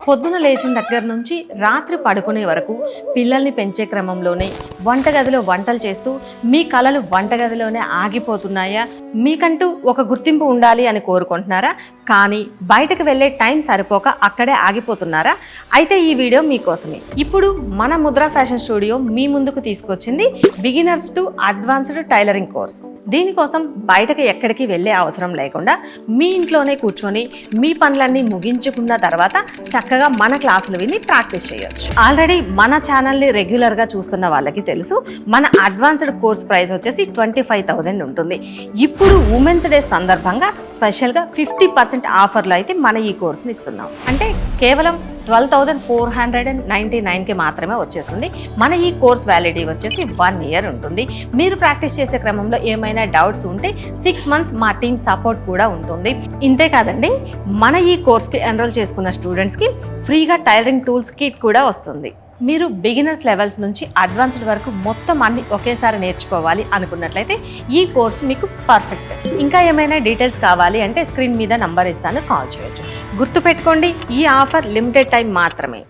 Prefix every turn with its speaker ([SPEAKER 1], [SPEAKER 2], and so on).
[SPEAKER 1] పొద్దున లేచిన దగ్గర నుంచి రాత్రి పడుకునే వరకు పిల్లల్ని పెంచే క్రమంలోనే వంటగదిలో వంటలు చేస్తూ మీ కలలు వంటగదిలోనే ఆగిపోతున్నాయా? మీకంటూ ఒక గుర్తింపు ఉండాలి అని కోరుకుంటున్నారా? కానీ బయటకు వెళ్ళే టైం సరిపోక అక్కడే ఆగిపోతున్నారా? అయితే ఈ వీడియో మీకోసమే. ఇప్పుడు మన ముద్ర ఫ్యాషన్ స్టూడియో మీ ముందుకు తీసుకొచ్చింది beginners to advanced tailoring course. దీనికోసం బయటకు ఎక్కడికి వెళ్ళే అవసరం లేకుండా మీ ఇంట్లోనే కూర్చొని మీ పనులన్నీ ముగించుకున్న తర్వాత చక్కగా మన క్లాసులు విని ప్రాక్టీస్ చేయొచ్చు. ఆల్రెడీ మన ఛానల్ని రెగ్యులర్గా చూస్తున్న వాళ్ళకి తెలుసు, మన అడ్వాన్స్డ్ కోర్స్ ప్రైస్ వచ్చేసి 25,000 ఉంటుంది. ఇప్పుడు ఉమెన్స్ డే సందర్భంగా స్పెషల్గా 50% ఆఫర్లో అయితే మన ఈ కోర్స్ని ఇస్తున్నాం. అంటే కేవలం 12,499కి మాత్రమే వచ్చేస్తుంది. మన ఈ కోర్స్ వ్యాలిడిటీ వచ్చేసి 1 ఇయర్ ఉంటుంది. మీరు ప్రాక్టీస్ చేసే క్రమంలో ఏమైనా డౌట్స్ ఉంటే 6 మంత్స్ మా టీమ్ సపోర్ట్ కూడా ఉంటుంది. ఇంతే కాదండి, మన ఈ కోర్స్కి ఎన్రోల్ చేసుకున్న స్టూడెంట్స్కి ఫ్రీగా టైలరింగ్ టూల్స్ కిట్ కూడా వస్తుంది. మీరు బిగినర్స్ లెవెల్స్ నుంచి అడ్వాన్స్డ్ వరకు మొత్తం అన్ని ఒకేసారి నేర్చుకోవాలి అనుకున్నట్లయితే ఈ కోర్స్ మీకు పర్ఫెక్ట్. ఇంకా ఏమైనా డీటెయిల్స్ కావాలి అంటే స్క్రీన్ మీద నంబర్ ఇస్తాను, కాల్ చేయొచ్చు. గుర్తుపెట్టుకోండి, ఈ ఆఫర్ లిమిటెడ్ టైం మాత్రమే.